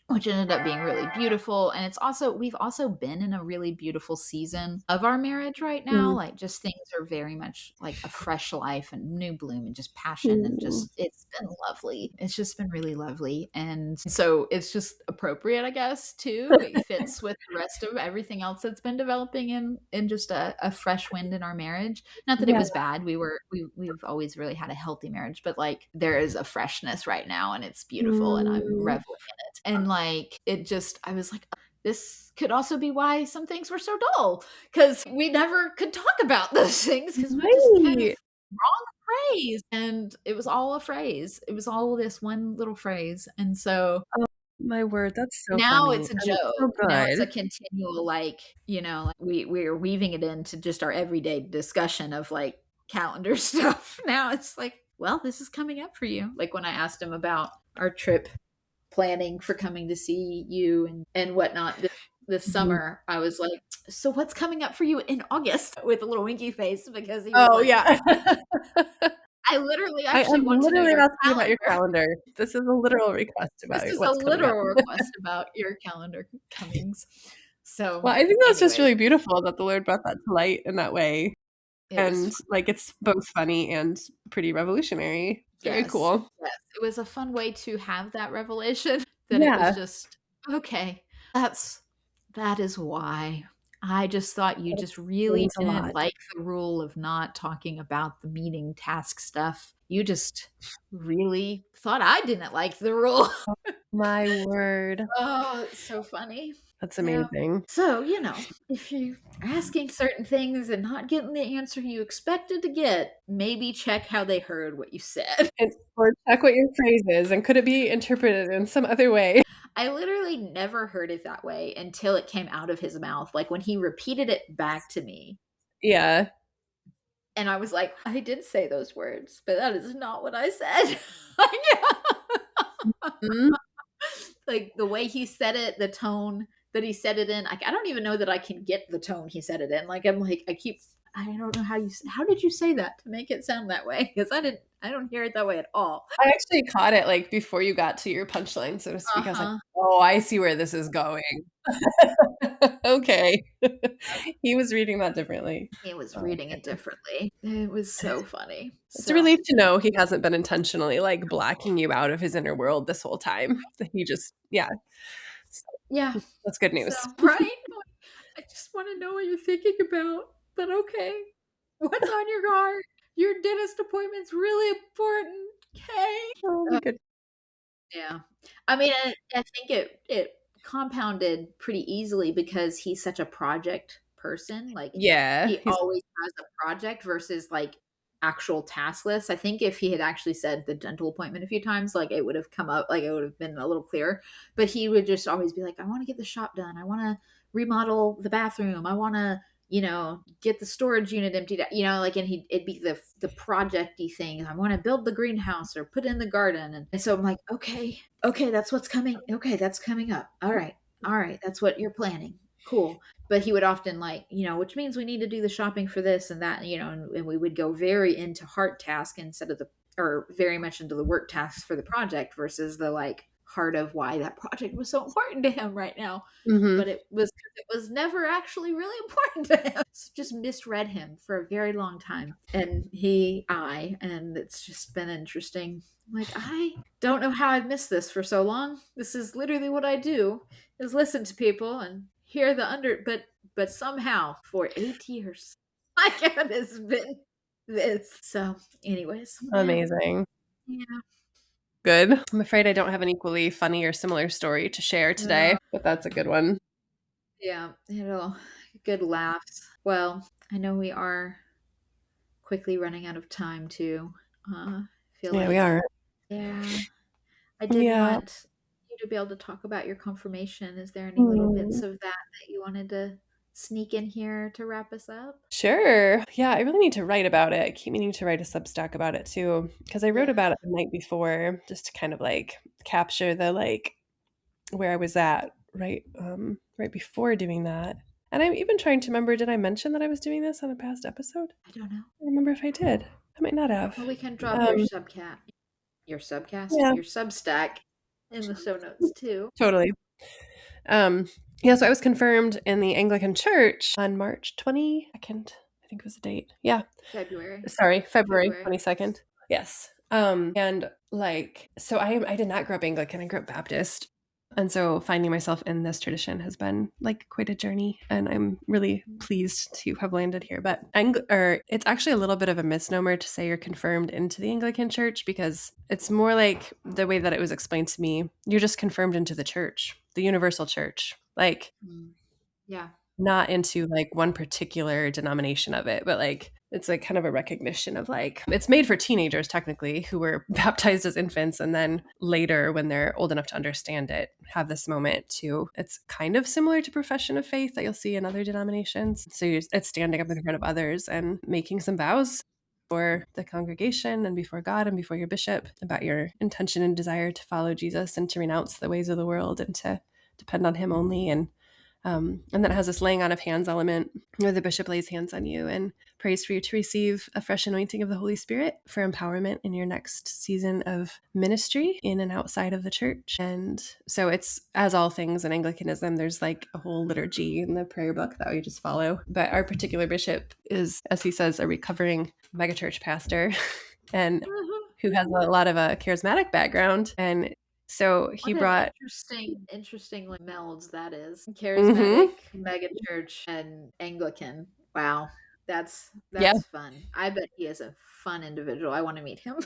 which ended up being really beautiful. And we've also been in a really beautiful season of our marriage right now. Mm. Like, just things are very much like a fresh life and new bloom and just passion, and Mm. just, it's been lovely. It's just been really lovely. And so it's just appropriate, I guess, too. It fits with the rest of everything else that's been developing in just a fresh wind in our marriage. Not that it Yeah. was bad. We've always really had a healthy marriage, but like, there is a freshness right now, and it's beautiful, and I'm Mm. reveling in it. And like, I was like, this could also be why some things were so dull, because we never could talk about those things, because we just kind of Right. wrong phrase, and it was all a phrase. It was all this one little phrase. And so Oh, my word, that's so now funny, it's a and it's so joke. Now it's a good. continual, like, like, we're weaving it into just our everyday discussion of like calendar stuff. Now it's like, well, this is coming up for you. Like, when I asked him about our trip planning for coming to see you and whatnot this Mhm. summer, I was like, "So what's coming up for you in August?" With a little winky face, because he was Oh, like, yeah. "I literally I actually am want to know literally your asking about your calendar. calendar. This is a literal request This about is a what's coming up. literal request about your calendar comings." So, Well, I think that's just anyways, really beautiful that the Lord brought that to light in that way, it was and, fun. like, it's both funny and pretty revolutionary. Very Yes, cool. yes. It was a fun way to have that revelation, that it was Yeah. just, okay, that is why. I just thought you That just really explains a didn't lot. like the rule of not talking about the meeting task stuff. You just really thought I didn't like the rule. My word. Oh, it's so funny. That's Yeah. amazing. So, if you're asking certain things and not getting the answer you expected to get, maybe check how they heard what you said. And or check what your phrase is, and could it be interpreted in some other way? I literally never heard it that way until it came out of his mouth. Like when he repeated it back to me, Yeah. and I was like, I did say those words, but that is not what I said. Mhm. Like the way he said it, the tone that he said it in. I don't even know that I can get the tone he said it in. Like I'm like I don't know how did you say that to make it sound that way? Because I don't hear it that way at all. I actually caught it, like, before you got to your punchline, so to speak. I was like, Uh-huh. "Oh, I see where this is going." Okay. He was reading that differently. He was reading it Okay. differently. It was so funny. It's a So relief to know he hasn't been intentionally, like, blocking you out of his inner world this whole time. That he just yeah. So, yeah. that's good So news. right. I just want to know what you're thinking about. But okay. What's on your heart? Your dentist appointment's really important. Okay. Oh my good Yeah. I mean, I think it compounded pretty easily because he's such a project person. Like Yeah, he he's always has a project versus like actual task lists. I think if he had actually said the dental appointment a few times, like it would have come up, like it would have been a little clearer. But he would just always be like, I want to get the shop done. I want to remodel the bathroom. I want to, get the storage unit emptied out, like, and it'd be the projecty things. I want to build the greenhouse or put in the garden. And so I'm like, okay, that's what's coming. Okay, that's coming up. All right, that's what you're planning. Cool. But he would often like, which means we need to do the shopping for this and that, and we would go very into heart task instead of or very much into the work tasks for the project versus the like heart of why that project was so important to him right now. But Mhm. it was never actually really important to him. So just misread him for a very long time. And it's just been interesting. Like, I don't know how I've missed this for so long. This is literally what I do is listen to people and hear the but somehow for 8 years, my God has been this. So anyways, yeah. Amazing. Yeah. Good. I'm afraid I don't have an equally funny or similar story to share today, but that's a good one. Yeah, good laughs. Well, I know we are quickly running out of time too. Feel Yeah, we like, are. yeah, I did Yeah. want you to be able to talk about your confirmation. Is there any little Mm. bits of that you wanted to sneak in here to wrap us up? Sure. Yeah, I really need to write about it. I keep meaning to write a Substack about it too, because I wrote Yeah, about it the night before just to kind of like capture the like where I was at right before doing that. And I'm even trying to remember, did I mention that I was doing this on a past episode? I don't know. I don't remember if I did. I might not have. Well, we can drop Um, yeah, your Substack in the show notes too. totally. Um, yeah, so I was confirmed in the Anglican Church on March 22nd. I think was the date. Yeah. February. Sorry, February February. 22nd. Yes. And like, so I did not grow up Anglican, I grew up Baptist. And so finding myself in this tradition has been like quite a journey. And I'm really pleased to have landed here. But it's actually a little bit of a misnomer to say you're confirmed into the Anglican Church because it's more like the way that it was explained to me. You're just confirmed into the church, the universal church. Like, Mm. Yeah. not into like one particular denomination of it, but like it's like kind of a recognition of like it's made for teenagers technically who were baptized as infants and then later when they're old enough to understand it have this moment to it's kind of similar to profession of faith that you'll see in other denominations. So it's standing up in front of others and making some vows for the congregation and before God and before your bishop about your intention and desire to follow Jesus and to renounce the ways of the world and to depend on him only and then it has this laying on of hands element where the bishop lays hands on you and prays for you to receive a fresh anointing of the Holy Spirit for empowerment in your next season of ministry in and outside of the church. And so it's, as all things in Anglicanism, there's like a whole liturgy in the prayer book that we just follow. But our particular bishop is, as he says, a recovering megachurch pastor and who has a lot of a charismatic background. And so he What an brought, interesting like melds that is. mm-hmm, Charismatic, megachurch, and Anglican. Wow. yeah, That's fun. I bet he is a fun individual. I want to meet him.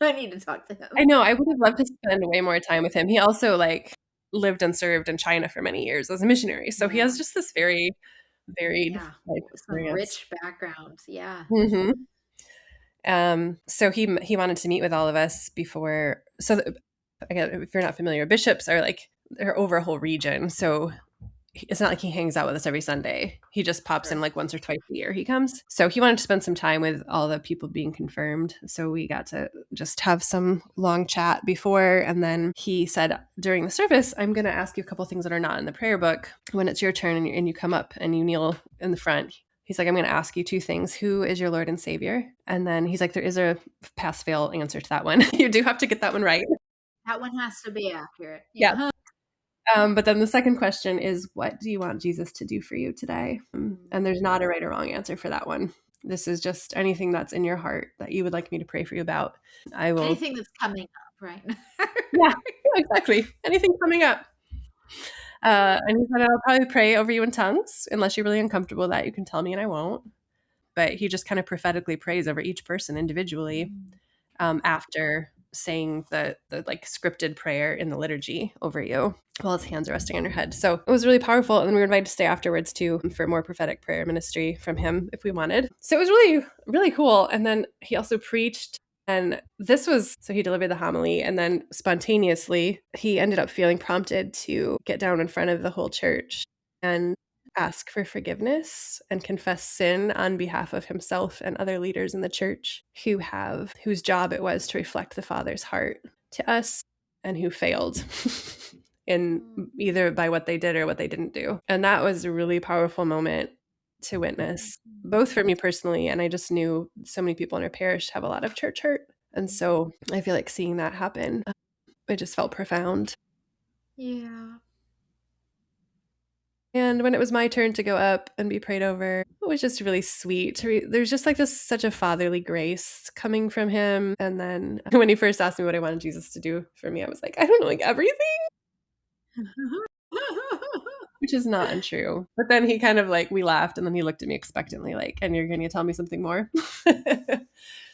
I need to talk to I him. know, I would have loved to spend way more time with him. He also, like, lived and served in China for many years as a missionary, so he has Yeah. just this very varied Yeah. life Some experience. rich background. Yeah. Mhm. So he wanted to meet with all of us before so the again, if you're not familiar, bishops are, like they're over a whole region, so it's not like he hangs out with us every Sunday. He just pops in Sure. like once or twice a year he comes. So he wanted to spend some time with all the people being confirmed. So we got to just have some long chat before. And then he said during the service, I'm going to ask you a couple things that are not in the prayer book. When it's your turn and you come up and you kneel in the front, he's like, I'm going to ask you two things. Who is your Lord and Savior? And then he's like, there is a pass fail answer to that one. You do have to get that one right. That one has to be accurate. Yeah. Yeah. But then the second question is, what do you want Jesus to do for you today? And there's not a right or wrong answer for that one. This is just anything that's in your heart that you would like me to pray for you about. I will, Anything that's coming up, right? yeah, exactly. Anything coming up. And he said, I'll probably pray over you in tongues, unless you're really uncomfortable with that. You can tell me and I won't. But he just kind of prophetically prays over each person individually after saying the like scripted prayer in the liturgy over you while his hands are resting on your head. So it was really powerful. And then we were invited to stay afterwards too for more prophetic prayer ministry from him if we wanted. So it was really, really cool. And then he also preached. And this was so he delivered the homily, and then spontaneously he ended up feeling prompted to get down in front of the whole church and ask for forgiveness and confess sin on behalf of himself and other leaders in the church whose job it was to reflect the Father's heart to us and who failed in either by what they did or what they didn't do. And that was a really powerful moment to witness, both for me personally, and I just knew so many people in our parish have a lot of church hurt. And so I feel like seeing that happen, it just felt profound. Yeah. And when it was my turn to go up and be prayed over, it was just really sweet. There's just like this such a fatherly grace coming from him. And then when he first asked me what I wanted Jesus to do for me, I was like, I don't know, like everything, which is not untrue. But then he kind of like, we laughed and then he looked at me expectantly, like, and you're going to tell me something more?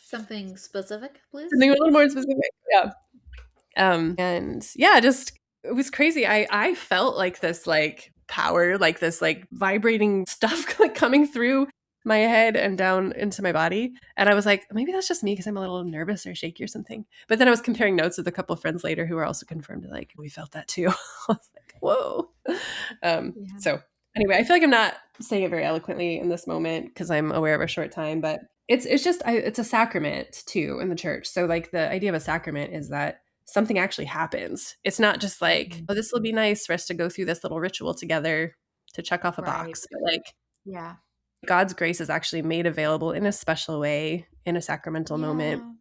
Something specific, please? Something a little more specific. Yeah. And yeah, just it was crazy. I felt like this like power, like this like vibrating stuff like coming through my head and down into my body. And I was like, maybe that's just me because I'm a little nervous or shaky or something. But then I was comparing notes with a couple of friends later who were also confirmed, like, we felt that too. I was like, whoa. Yeah. So anyway, I feel like I'm not saying it very eloquently in this moment because I'm aware of a short time, but it's just it's a sacrament too in the church. So like the idea of a sacrament is that something actually happens. It's not just like, oh, this will be nice for us to go through this little ritual together to check off a Right. box. But like Yeah. God's grace is actually made available in a special way in a sacramental moment. Yeah.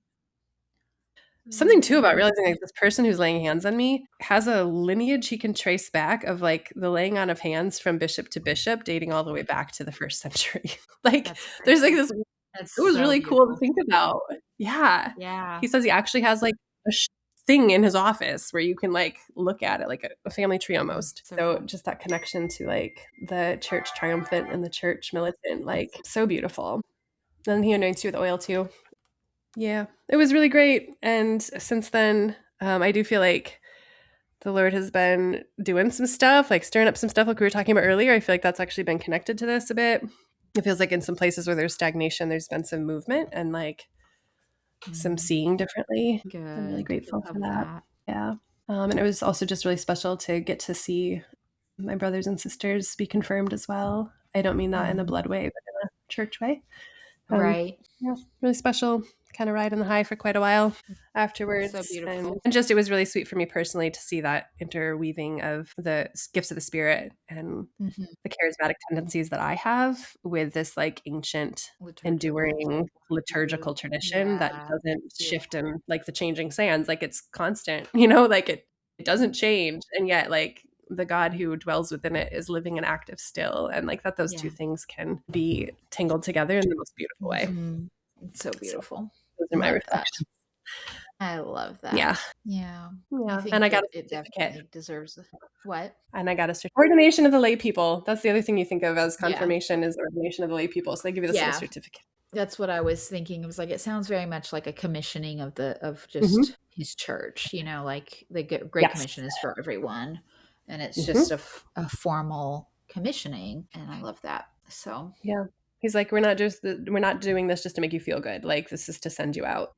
Something too about Mhm. realizing like this person who's laying hands on me has a lineage he can trace back of like the laying on of hands from bishop to bishop dating all the way back to the first century. Like That's there's like crazy. this That's it was so really cool to beautiful. think about. Yeah. Yeah. He says he actually has like a thing in his office where you can like look at it like a family tree almost. So So cool. just that connection to like the church triumphant and the church militant, like so beautiful. Then he anoints you with oil too. Yeah, it was really great. And since then, I do feel like the Lord has been doing some stuff, like stirring up some stuff like we were talking about earlier. I feel like that's actually been connected to this a bit. It feels like in some places where there's stagnation, there's been some movement and like some seeing differently. I'm really Good. grateful for Love that. that. Yeah. And it was also just really special to get to see my brothers and sisters be confirmed as well. I don't mean that in a blood way, but in a church way. Right. Yeah, really special. Kind of riding the high for quite a while That's so afterwards. And beautiful. just, it was really sweet for me personally to see that interweaving of the gifts of the Spirit and Mhm. the charismatic tendencies that I have with this like ancient, Liturgical. enduring liturgical tradition that Yeah. doesn't shift Beautiful. in like the changing sands. Like it's constant, you know, like it doesn't change. And yet like the God who dwells within it is living and active still. And like that those two Yeah. things can be tangled together in the most beautiful way. It's so So beautiful. those are my Love that. reflections. I love that. Yeah. Yeah. I Yeah. And think I got a it certificate. definitely deserves what? And I got a ordination of the lay people. That's the other thing you think of as Yeah. confirmation is ordination of the lay people. So they give you this little Yeah. certificate. That's what I was thinking. It was like it sounds very much like a commissioning of Mhm. just his church, like the Great Yes. Commission is for everyone, and it's just Mhm. a formal commissioning, and I love that. So Yeah. He's like, we're not doing this just to make you feel good. Like, this is to send you out.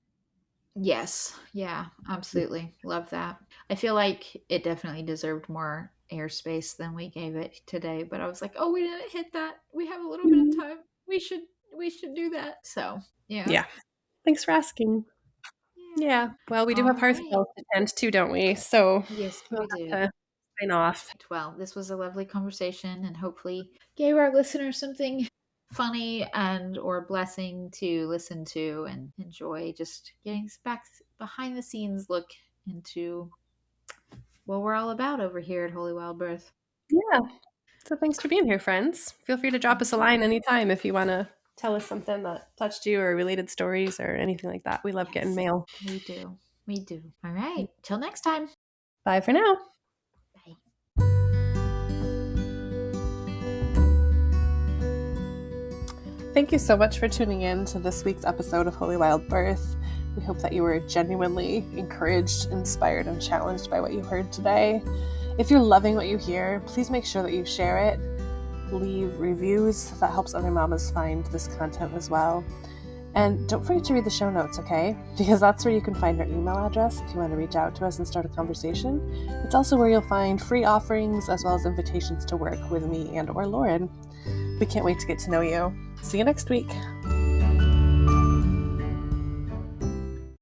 yes, yeah, absolutely, love that. I feel like it definitely deserved more airspace than we gave it today, but I was like, oh, we didn't hit that. We have a little bit of Mhm. time. We should do that. So yeah, Yeah. Thanks for asking. yeah. Yeah. Well, we do have All Hearth right. Bells to tend to, don't we? So Yes, we'll we do. have to sign off. Well, this was a lovely conversation and hopefully gave our listeners something funny and or blessing to listen to and enjoy, just getting back behind the scenes look into what we're all about over here at Holy Wild Birth. Yeah. So thanks for being here, friends. Feel free to drop us a Yeah. line anytime if you want to tell us something that touched you or related stories or anything like that. We love getting Yes, mail. we do. We do. All right. Till next time. Bye for now. Bye. Thank you so much for tuning in to this week's episode of Holy Wild Birth. We hope that you were genuinely encouraged, inspired, and challenged by what you heard today. If you're loving what you hear, please make sure that you share it. Leave reviews. That helps other mamas find this content as well. And don't forget to read the show notes, okay? Because that's where you can find our email address if you want to reach out to us and start a conversation. It's also where you'll find free offerings as well as invitations to work with me and or Lauren. We can't wait to get to know you. See you next week.